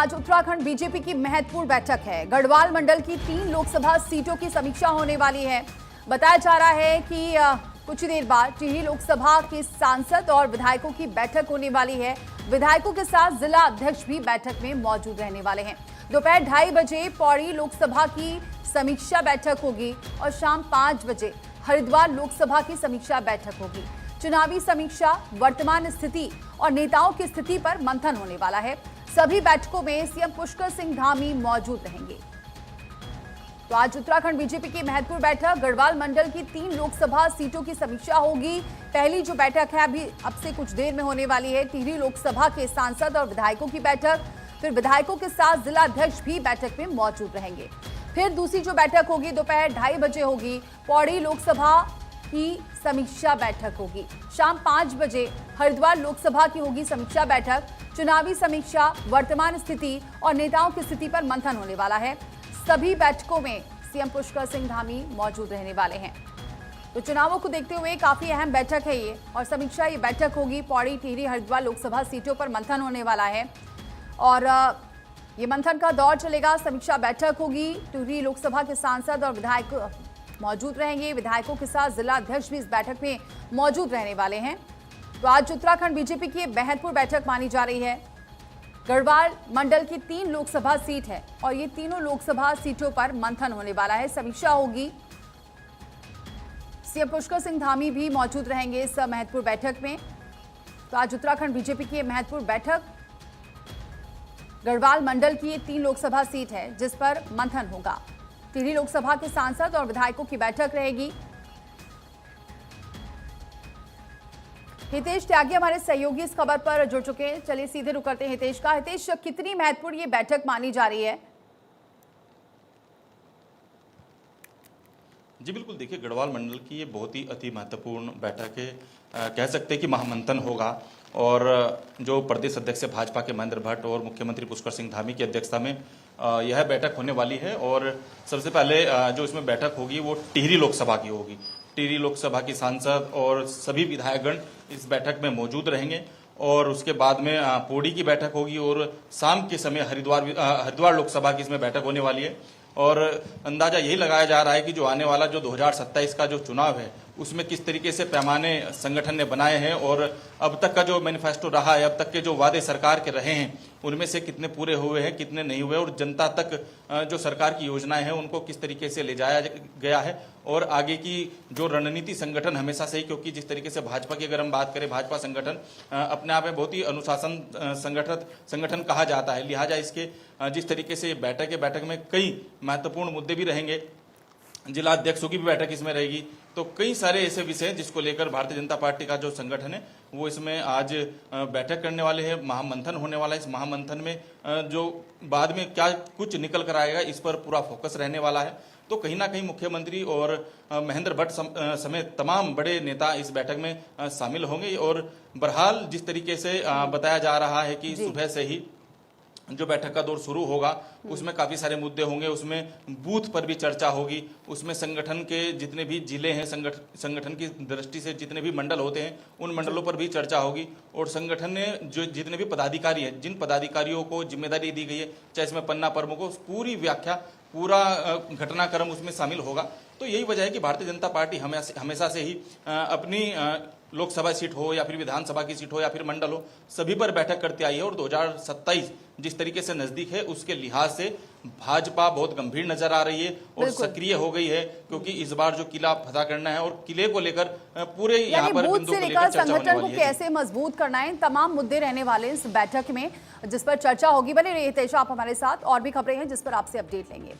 आज उत्तराखंड बीजेपी की महत्वपूर्ण बैठक है। गढ़वाल मंडल की 3 लोकसभा सीटों की समीक्षा होने वाली है। बताया जा रहा है कि कुछ ही देर बाद टिहरी लोकसभा के सांसद और विधायकों की बैठक होने वाली है। विधायकों के साथ जिला अध्यक्ष भी बैठक में मौजूद रहने वाले हैं। दोपहर 2:30 बजे पौड़ी लोकसभा की समीक्षा बैठक होगी और शाम 5 बजे हरिद्वार लोकसभा की समीक्षा बैठक होगी। चुनावी समीक्षा, वर्तमान स्थिति और नेताओं की स्थिति पर मंथन होने वाला है। सभी बैठकों में सीएम पुष्कर सिंह धामी मौजूद रहेंगे। तो आज उत्तराखंड बीजेपी की महत्वपूर्ण बैठक, गढ़वाल मंडल की 3 लोकसभा सीटों की समीक्षा होगी। पहली जो बैठक है अभी अब से कुछ देर में होने वाली है। टिहरी लोकसभा के सांसद और विधायकों की बैठक, फिर विधायकों के साथ जिला अध्यक्ष भी बैठक में मौजूद रहेंगे। फिर दूसरी जो बैठक होगी दोपहर 2:30 बजे होगी। पौड़ी लोकसभा की समीक्षा बैठक होगी। शाम 5 बजे हरिद्वार लोकसभा की होगी समीक्षा बैठक। चुनावी समीक्षा, वर्तमान स्थिति और नेताओं की स्थिति पर मंथन होने वाला है। सभी बैठकों में सीएम पुष्कर सिंह धामी मौजूद रहने वाले हैं। तो चुनावों को देखते हुए काफी अहम बैठक है ये, और समीक्षा ये बैठक होगी। पौड़ी, टिहरी, हरिद्वार लोकसभा सीटों पर मंथन होने वाला है और ये मंथन का दौर चलेगा। समीक्षा बैठक होगी। टिहरी लोकसभा के सांसद और विधायक मौजूद रहेंगे। विधायकों के साथ जिला अध्यक्ष भी इस बैठक में मौजूद रहने वाले हैं। तो आज उत्तराखंड बीजेपी की महत्वपूर्ण बैठक मानी जा रही है। गढ़वाल मंडल की 3 लोकसभा सीट है और ये तीनों लोकसभा सीटों पर मंथन होने वाला है। समीक्षा होगी। सीएम पुष्कर सिंह धामी भी मौजूद रहेंगे इस महत्वपूर्ण बैठक में। तो आज उत्तराखंड बीजेपी की महत्वपूर्ण बैठक, गढ़वाल मंडल की ये 3 लोकसभा सीट है जिस पर मंथन होगा। टिहरी लोकसभा के सांसद और विधायकों की बैठक रहेगी। हितेश त्यागी हमारे सहयोगी इस खबर पर जुड़ चुके हैं। चलिए सीधे रुक करते हैं हितेश का। हितेश, कितनी महत्वपूर्ण ये बैठक मानी जा रही है? जी बिल्कुल, देखिए गढ़वाल मंडल की ये बहुत ही अति महत्वपूर्ण बैठक है। कह सकते हैं कि महामंथन होगा और जो प्रदेश अध्यक्ष भाजपा के महेंद्र भट्ट और मुख्यमंत्री पुष्कर सिंह धामी की अध्यक्षता में यह बैठक होने वाली है। और सबसे पहले जो इसमें बैठक होगी वो टिहरी लोकसभा की होगी। टिहरी लोकसभा की सांसद और सभी विधायकगण इस बैठक में मौजूद रहेंगे और उसके बाद में पौड़ी की बैठक होगी और शाम के समय हरिद्वार लोकसभा की इसमें बैठक होने वाली है। और अंदाजा यही लगाया जा रहा है कि जो आने वाला जो 2027 का जो चुनाव है उसमें किस तरीके से पैमाने संगठन ने बनाए हैं और अब तक का जो मैनिफेस्टो रहा है, अब तक के जो वादे सरकार के रहे हैं उनमें से कितने पूरे हुए हैं, कितने नहीं हुए, और जनता तक जो सरकार की योजनाएं हैं उनको किस तरीके से ले जाया गया है और आगे की जो रणनीति संगठन हमेशा से ही, क्योंकि जिस तरीके से भाजपा की अगर हम बात करें, भाजपा संगठन अपने आप में बहुत ही अनुशासन संगठन कहा जाता है। लिहाजा इसके जिस तरीके से बैठक में कई महत्वपूर्ण मुद्दे भी रहेंगे। जिला अध्यक्षों की भी बैठक इसमें रहेगी। तो कई सारे ऐसे विषय हैं जिसको लेकर भारतीय जनता पार्टी का जो संगठन है वो इसमें आज बैठक करने वाले हैं। महामंथन होने वाला है। इस महामंथन में जो बाद में क्या कुछ निकल कर आएगा इस पर पूरा फोकस रहने वाला है। तो कहीं ना कहीं मुख्यमंत्री और महेंद्र भट्ट समेत तमाम बड़े नेता इस बैठक में शामिल होंगे। और बहरहाल जिस तरीके से बताया जा रहा है कि सुबह से ही जो बैठक का दौर शुरू होगा उसमें काफी सारे मुद्दे होंगे। उसमें बूथ पर भी चर्चा होगी। उसमें संगठन के जितने भी जिले हैं, संगठन की दृष्टि से जितने भी मंडल होते हैं उन मंडलों पर भी चर्चा होगी। और संगठन ने जो जितने भी पदाधिकारी हैं, जिन पदाधिकारियों को जिम्मेदारी दी गई है, चाहे इसमें पन्ना प्रमुख हो, पूरी व्याख्या, पूरा घटनाक्रम उसमें शामिल होगा। तो यही वजह है कि भारतीय जनता पार्टी हमेशा से ही अपनी लोकसभा सीट हो या फिर विधानसभा की सीट हो या फिर मंडल हो, सभी पर बैठक करते आई है। और 2027 जिस तरीके से नजदीक है उसके लिहाज से भाजपा बहुत गंभीर नजर आ रही है और सक्रिय हो गई है, क्योंकि इस बार जो किला फतह करना है और किले को लेकर पूरे यहाँ पर बूथ से लेकर संगठन को कैसे मजबूत करना है, इन तमाम मुद्दे रहने वाले इस बैठक में जिस पर चर्चा होगी। बने रहिए हितेश आप हमारे साथ, और भी खबरें हैं जिस पर आपसे अपडेट लेंगे।